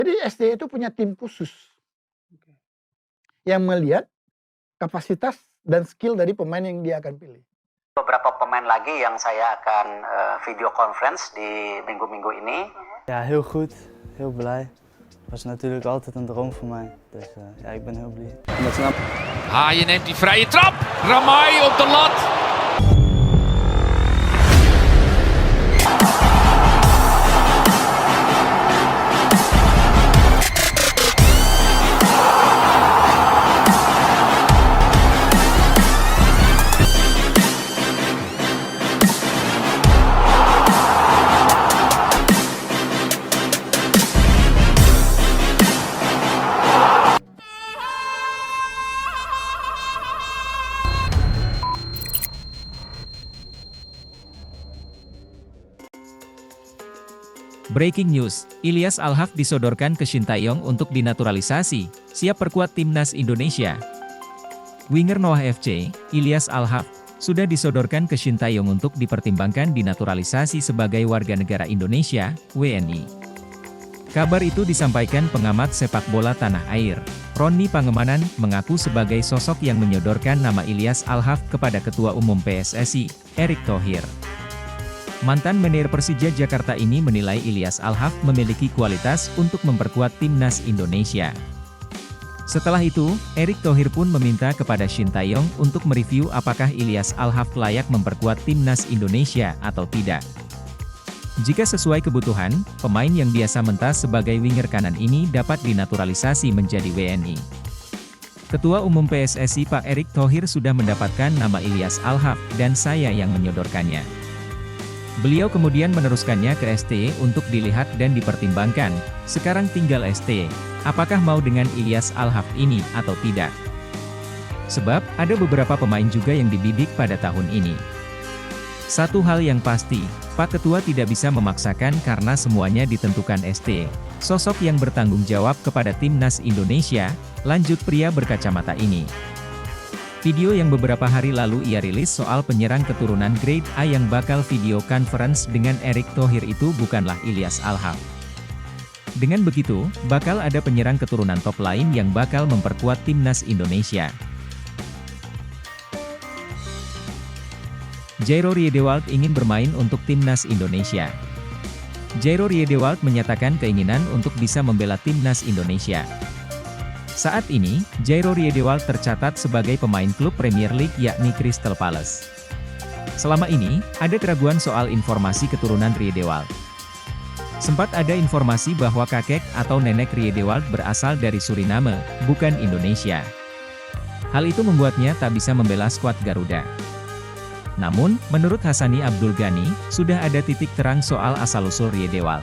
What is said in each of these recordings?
Jadi STI itu punya tim khusus yang melihat kapasitas dan skill dari pemain yang dia akan pilih. Beberapa pemain lagi yang saya akan video conference di minggu-minggu ini. Ja, heel goed. Heel blij. Was natuurlijk altijd een droom voor mij. Dus ja, ik ben heel blij. Je neemt die vrije trap. Ramai op de lat. Breaking news, Ilyas Al-Haq disodorkan ke Shin Tae-yong untuk dinaturalisasi, siap perkuat timnas Indonesia. Winger Noah FC, Ilyas Al-Haq, sudah disodorkan ke Shin Tae-yong untuk dipertimbangkan dinaturalisasi sebagai warga negara Indonesia, WNI. Kabar itu disampaikan pengamat sepak bola tanah air, Roni Pangemanan, mengaku sebagai sosok yang menyodorkan nama Ilyas Al-Haq kepada Ketua Umum PSSI, Erick Thohir. Mantan manajer Persija Jakarta ini menilai Ilyas Al-Haq memiliki kualitas untuk memperkuat timnas Indonesia. Setelah itu, Erick Thohir pun meminta kepada Shin Tae-yong untuk mereview apakah Ilyas Al-Haq layak memperkuat timnas Indonesia atau tidak. Jika sesuai kebutuhan, pemain yang biasa mentas sebagai winger kanan ini dapat dinaturalisasi menjadi WNI. Ketua Umum PSSI Pak Erick Thohir sudah mendapatkan nama Ilyas Al-Haq dan saya yang menyodorkannya. Beliau kemudian meneruskannya ke ST untuk dilihat dan dipertimbangkan. Sekarang tinggal ST, apakah mau dengan Ilyas Al-Haq ini atau tidak. Sebab, ada beberapa pemain juga yang dibidik pada tahun ini. Satu hal yang pasti, Pak Ketua tidak bisa memaksakan karena semuanya ditentukan ST. Sosok yang bertanggung jawab kepada timnas Indonesia, lanjut pria berkacamata ini. Video yang beberapa hari lalu ia rilis soal penyerang keturunan Grade A yang bakal video conference dengan Erick Thohir itu bukanlah Ilyas Al-Haq. Dengan begitu, bakal ada penyerang keturunan top lain yang bakal memperkuat timnas Indonesia. Jairo Riedewald ingin bermain untuk timnas Indonesia. Jairo Riedewald menyatakan keinginan untuk bisa membela timnas Indonesia. Saat ini, Jairo Riedewald tercatat sebagai pemain klub Premier League yakni Crystal Palace. Selama ini, ada keraguan soal informasi keturunan Riedewald. Sempat ada informasi bahwa kakek atau nenek Riedewald berasal dari Suriname, bukan Indonesia. Hal itu membuatnya tak bisa membela skuad Garuda. Namun, menurut Hassani Abdul Ghani, sudah ada titik terang soal asal-usul Riedewald.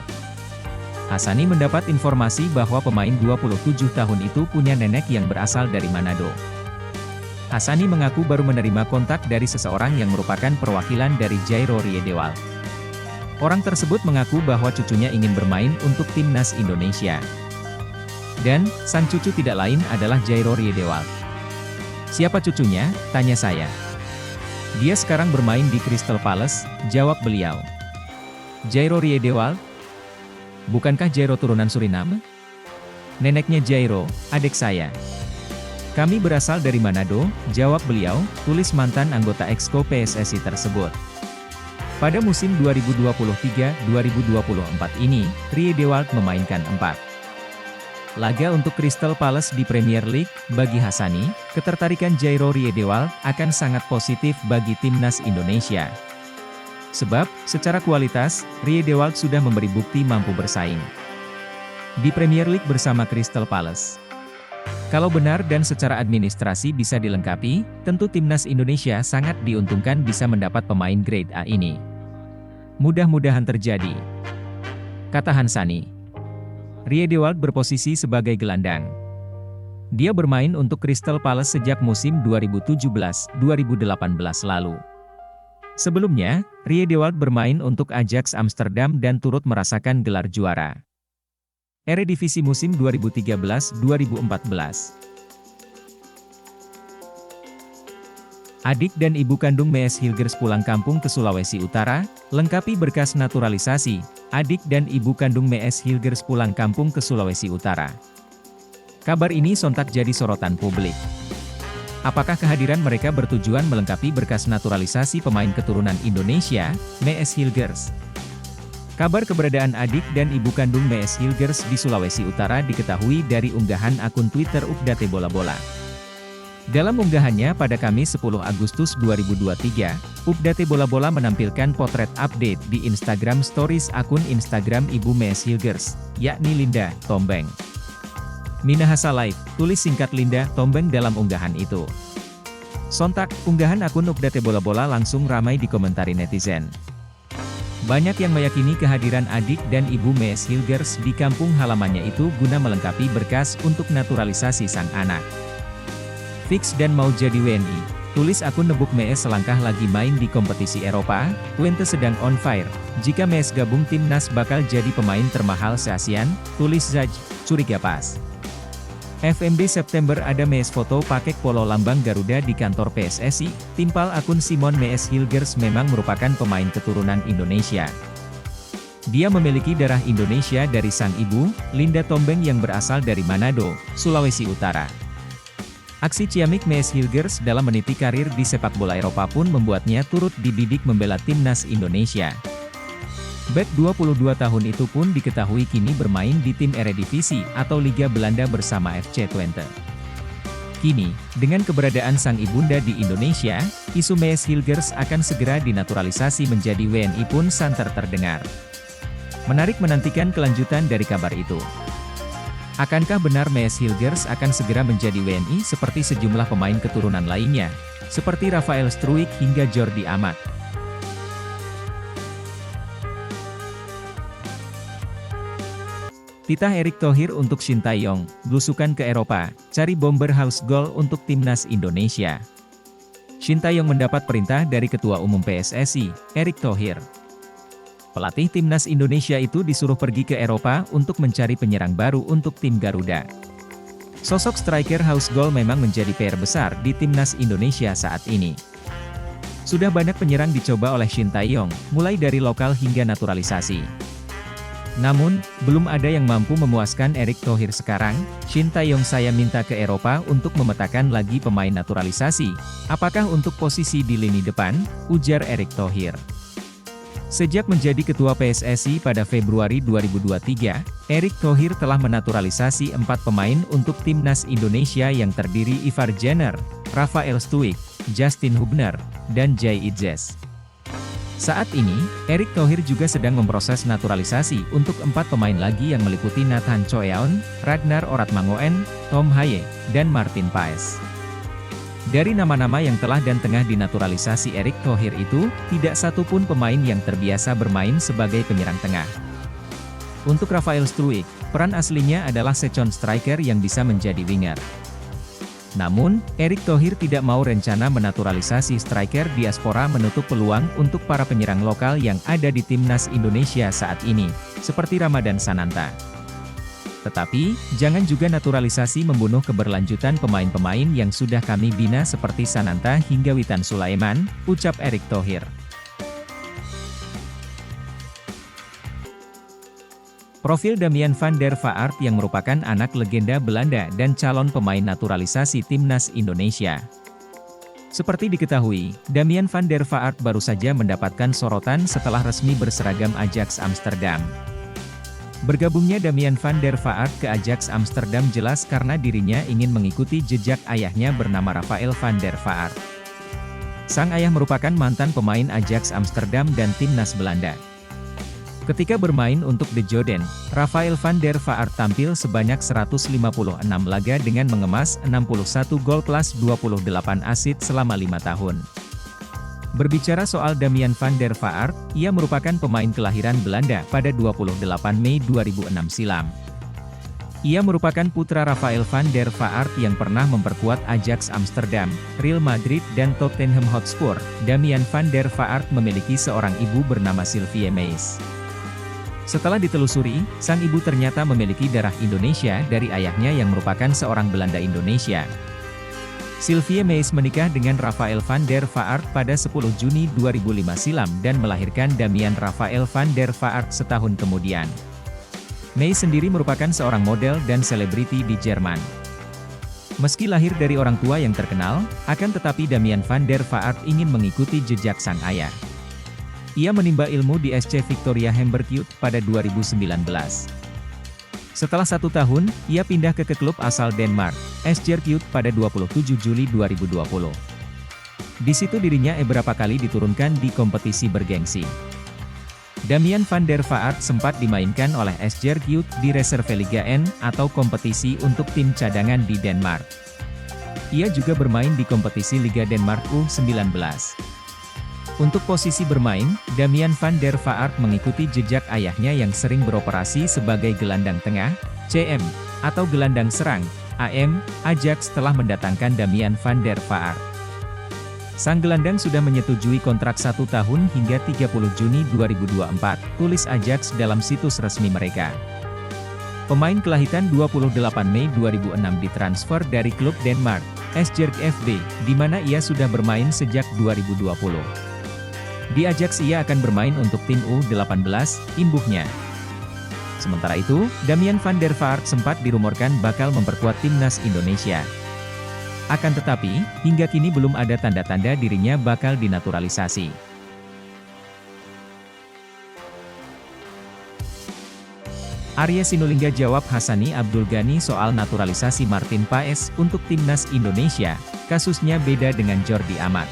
Hassani mendapat informasi bahwa pemain 27 tahun itu punya nenek yang berasal dari Manado. Hassani mengaku baru menerima kontak dari seseorang yang merupakan perwakilan dari Jairo Riedewald. Orang tersebut mengaku bahwa cucunya ingin bermain untuk timnas Indonesia. Dan, sang cucu tidak lain adalah Jairo Riedewald. Siapa cucunya? Tanya saya. Dia sekarang bermain di Crystal Palace, jawab beliau. Jairo Riedewald? Bukankah Jairo turunan Suriname? Neneknya Jairo, adik saya. Kami berasal dari Manado, jawab beliau, tulis mantan anggota Exco PSSI tersebut. Pada musim 2023-2024 ini, Riedewald memainkan 4 laga untuk Crystal Palace di Premier League. Bagi Hassani, ketertarikan Jairo Riedewald akan sangat positif bagi timnas Indonesia. Sebab, secara kualitas, Riedewald sudah memberi bukti mampu bersaing di Premier League bersama Crystal Palace. Kalau benar dan secara administrasi bisa dilengkapi, tentu timnas Indonesia sangat diuntungkan bisa mendapat pemain grade A ini. Mudah-mudahan terjadi, kata Hassani. Riedewald berposisi sebagai gelandang. Dia bermain untuk Crystal Palace sejak musim 2017-2018 lalu. Sebelumnya, Riedewald bermain untuk Ajax Amsterdam dan turut merasakan gelar juara Eredivisie musim 2013-2014. Adik dan ibu kandung Mees Hilgers pulang kampung ke Sulawesi Utara, lengkapi berkas naturalisasi. Adik dan ibu kandung Mees Hilgers pulang kampung ke Sulawesi Utara. Kabar ini sontak jadi sorotan publik. Apakah kehadiran mereka bertujuan melengkapi berkas naturalisasi pemain keturunan Indonesia, Mees Hilgers? Kabar keberadaan adik dan ibu kandung Mees Hilgers di Sulawesi Utara diketahui dari unggahan akun Twitter Update Bola Bola. Dalam unggahannya pada Kamis 10 Agustus 2023, Update Bola Bola menampilkan potret update di Instagram Stories akun Instagram Ibu Mees Hilgers, yakni Linda Tombeng. Minahasa Live, tulis singkat Linda Tombeng dalam unggahan itu. Sontak, unggahan akun Update Bola Bola langsung ramai dikomentari netizen. Banyak yang meyakini kehadiran adik dan ibu Mees Hilgers di kampung halamannya itu guna melengkapi berkas untuk naturalisasi sang anak. Fix dan mau jadi WNI, tulis akun Nebuk Mees selangkah lagi main di kompetisi Eropa, Twente sedang on fire, jika Mees gabung timnas bakal jadi pemain termahal se-ASEAN, tulis Zaj, curiga pas. FMB September ada Mees foto pakai polo lambang Garuda di kantor PSSI, timpal akun Simon Mees Hilgers memang merupakan pemain keturunan Indonesia. Dia memiliki darah Indonesia dari sang ibu, Linda Tombeng yang berasal dari Manado, Sulawesi Utara. Aksi ciamik Mees Hilgers dalam meniti karir di sepak bola Eropa pun membuatnya turut dibidik membela timnas Indonesia. Bek 22 tahun itu pun diketahui kini bermain di tim Eredivisie atau Liga Belanda bersama FC Twente. Kini, dengan keberadaan sang ibunda di Indonesia, isu Mees Hilgers akan segera dinaturalisasi menjadi WNI pun santer terdengar. Menarik menantikan kelanjutan dari kabar itu. Akankah benar Mees Hilgers akan segera menjadi WNI seperti sejumlah pemain keturunan lainnya, seperti Rafael Struijk hingga Jordi Amat? Titah Erick Thohir untuk Shin Tae-yong, belusukan ke Eropa, cari bomber house goal untuk timnas Indonesia. Shin Tae-yong mendapat perintah dari Ketua Umum PSSI, Erick Thohir. Pelatih timnas Indonesia itu disuruh pergi ke Eropa untuk mencari penyerang baru untuk tim Garuda. Sosok striker house goal memang menjadi PR besar di timnas Indonesia saat ini. Sudah banyak penyerang dicoba oleh Shin Tae-yong, mulai dari lokal hingga naturalisasi. Namun, belum ada yang mampu memuaskan Erick Thohir sekarang. Shin Tae-yong saya minta ke Eropa untuk memetakan lagi pemain naturalisasi. Apakah untuk posisi di lini depan? Ujar Erick Thohir. Sejak menjadi Ketua PSSI pada Februari 2023, Erick Thohir telah menaturalisasi 4 pemain untuk timnas Indonesia yang terdiri Ivar Jenner, Rafael Struijk, Justin Hubner, dan Jay Idzes. Saat ini, Erick Thohir juga sedang memproses naturalisasi untuk 4 pemain lagi yang meliputi Nathan Choeaon, Ragnar Oratmangoen, Tom Haye, dan Martin Paes. Dari nama-nama yang telah dan tengah dinaturalisasi Erick Thohir itu, tidak satu pun pemain yang terbiasa bermain sebagai penyerang tengah. Untuk Rafael Struijk, peran aslinya adalah second striker yang bisa menjadi winger. Namun, Erick Thohir tidak mau rencana menaturalisasi striker diaspora menutup peluang untuk para penyerang lokal yang ada di timnas Indonesia saat ini, seperti Ramadan Sananta. Tetapi, jangan juga naturalisasi membunuh keberlanjutan pemain-pemain yang sudah kami bina seperti Sananta hingga Witan Sulaiman, ucap Erick Thohir. Profil Damian van der Vaart yang merupakan anak legenda Belanda dan calon pemain naturalisasi timnas Indonesia. Seperti diketahui, Damian van der Vaart baru saja mendapatkan sorotan setelah resmi berseragam Ajax Amsterdam. Bergabungnya Damian van der Vaart ke Ajax Amsterdam jelas karena dirinya ingin mengikuti jejak ayahnya bernama Rafael van der Vaart. Sang ayah merupakan mantan pemain Ajax Amsterdam dan timnas Belanda. Ketika bermain untuk The Joden, Rafael van der Vaart tampil sebanyak 156 laga dengan mengemas 61 gol plus 28 assist selama 5 tahun. Berbicara soal Damian van der Vaart, ia merupakan pemain kelahiran Belanda pada 28 Mei 2006 silam. Ia merupakan putra Rafael van der Vaart yang pernah memperkuat Ajax Amsterdam, Real Madrid dan Tottenham Hotspur. Damian van der Vaart memiliki seorang ibu bernama Sylvie Meis. Setelah ditelusuri, sang ibu ternyata memiliki darah Indonesia dari ayahnya yang merupakan seorang Belanda Indonesia. Sylvie Meis menikah dengan Rafael van der Vaart pada 10 Juni 2005 silam dan melahirkan Damian Rafael van der Vaart setahun kemudian. Meis sendiri merupakan seorang model dan selebriti di Jerman. Meski lahir dari orang tua yang terkenal, akan tetapi Damian van der Vaart ingin mengikuti jejak sang ayah. Ia menimba ilmu di SC Victoria Hamburg Youth pada 2019. Setelah 1 tahun, ia pindah ke klub asal Denmark, SC Youth pada 27 Juli 2020. Di situ dirinya beberapa kali diturunkan di kompetisi bergengsi. Damian van der Vaart sempat dimainkan oleh SC Youth di Reserve Liga N atau kompetisi untuk tim cadangan di Denmark. Ia juga bermain di kompetisi Liga Denmark U19. Untuk posisi bermain, Damian van der Vaart mengikuti jejak ayahnya yang sering beroperasi sebagai gelandang tengah, CM, atau gelandang serang, AM. Ajax telah mendatangkan Damian van der Vaart. Sang gelandang sudah menyetujui kontrak 1 tahun hingga 30 Juni 2024, tulis Ajax dalam situs resmi mereka. Pemain kelahiran 28 Mei 2006 ditransfer dari klub Denmark, Esbjerg FB, di mana ia sudah bermain sejak 2020. Di Ajax ia akan bermain untuk tim U18, imbuhnya. Sementara itu, Damian van der Vaart sempat dirumorkan bakal memperkuat timnas Indonesia. Akan tetapi, hingga kini belum ada tanda-tanda dirinya bakal dinaturalisasi. Arya Sinulinga jawab Hassani Abdul Ghani soal naturalisasi Martin Paes untuk timnas Indonesia, kasusnya beda dengan Jordi Amat.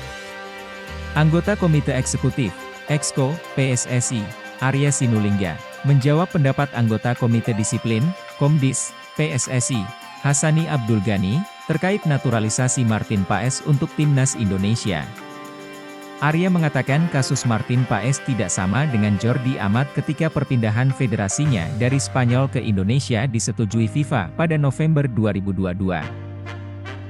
Anggota Komite Eksekutif, Exco, PSSI, Arya Sinulinga, menjawab pendapat anggota Komite Disiplin, Komdis, PSSI, Hassani Abdul Ghani, terkait naturalisasi Martin Paes untuk timnas Indonesia. Arya mengatakan kasus Martin Paes tidak sama dengan Jordi Amat ketika perpindahan federasinya dari Spanyol ke Indonesia disetujui FIFA pada November 2022.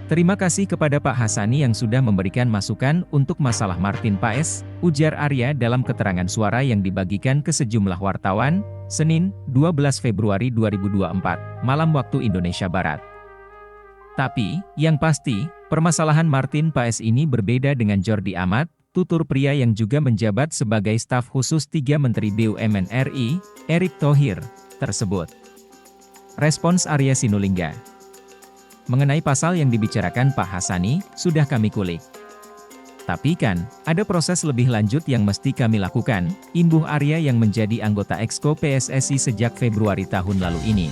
Terima kasih kepada Pak Hassani yang sudah memberikan masukan untuk masalah Martin Paes, ujar Arya dalam keterangan suara yang dibagikan ke sejumlah wartawan, Senin, 12 Februari 2024, malam waktu Indonesia Barat. Tapi, yang pasti, permasalahan Martin Paes ini berbeda dengan Jordi Amat, tutur pria yang juga menjabat sebagai staf khusus 3 Menteri BUMN RI, Erick Thohir, tersebut. Respons Arya Sinulinga. Mengenai pasal yang dibicarakan Pak Hassani, sudah kami kulik. Tapi kan, ada proses lebih lanjut yang mesti kami lakukan, imbuh Arya yang menjadi anggota Exco PSSI sejak Februari tahun lalu ini.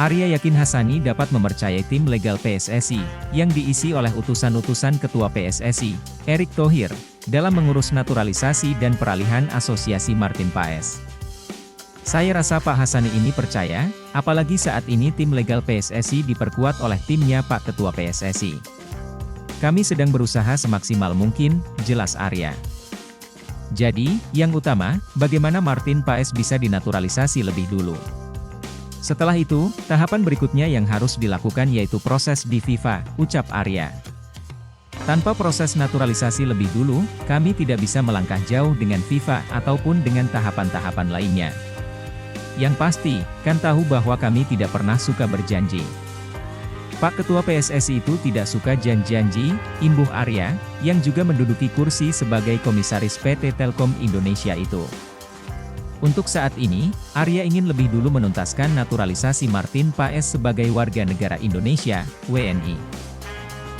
Arya yakin Hassani dapat mempercayai tim legal PSSI, yang diisi oleh utusan-utusan Ketua PSSI, Erick Thohir, dalam mengurus naturalisasi dan peralihan asosiasi Martin Paes. Saya rasa Pak Hassani ini percaya, apalagi saat ini tim legal PSSI diperkuat oleh timnya Pak Ketua PSSI. Kami sedang berusaha semaksimal mungkin, jelas Arya. Jadi, yang utama, bagaimana Martin Paes bisa dinaturalisasi lebih dulu. Setelah itu, tahapan berikutnya yang harus dilakukan yaitu proses di FIFA, ucap Arya. Tanpa proses naturalisasi lebih dulu, kami tidak bisa melangkah jauh dengan FIFA ataupun dengan tahapan-tahapan lainnya. Yang pasti, kan tahu bahwa kami tidak pernah suka berjanji. Pak Ketua PSSI itu tidak suka janji-janji, imbuh Arya, yang juga menduduki kursi sebagai komisaris PT Telkom Indonesia itu. Untuk saat ini, Arya ingin lebih dulu menuntaskan naturalisasi Martin Paes sebagai warga negara Indonesia, WNI.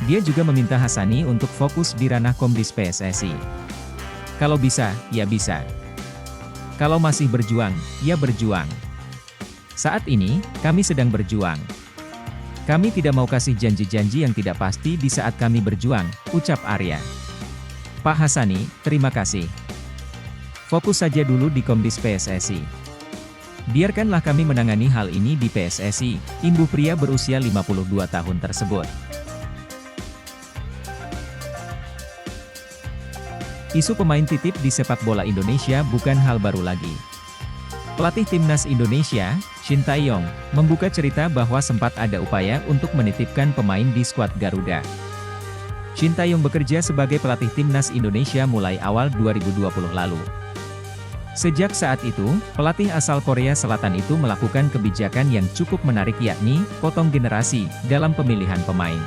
Dia juga meminta Hassani untuk fokus di ranah Komdis PSSI. Kalau bisa, ya bisa. Kalau masih berjuang, ya berjuang. Saat ini, kami sedang berjuang. Kami tidak mau kasih janji-janji yang tidak pasti di saat kami berjuang, ucap Arya. Pak Hassani, terima kasih. Fokus saja dulu di Komdis PSSI. Biarkanlah kami menangani hal ini di PSSI, imbuh pria berusia 52 tahun tersebut. Isu pemain titip di sepak bola Indonesia bukan hal baru lagi. Pelatih timnas Indonesia, Shin Tae-yong, membuka cerita bahwa sempat ada upaya untuk menitipkan pemain di skuad Garuda. Shin Tae-yong bekerja sebagai pelatih timnas Indonesia mulai awal 2020 lalu. Sejak saat itu, pelatih asal Korea Selatan itu melakukan kebijakan yang cukup menarik yakni, potong generasi, dalam pemilihan pemain.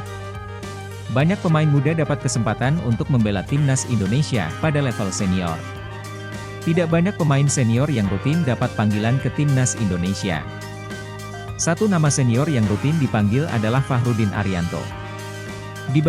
banyak pemain muda dapat kesempatan untuk membela timnas Indonesia pada level senior. Tidak banyak pemain senior yang rutin dapat panggilan ke timnas Indonesia. Satu nama senior yang rutin dipanggil adalah Fahrudin Arianto. Di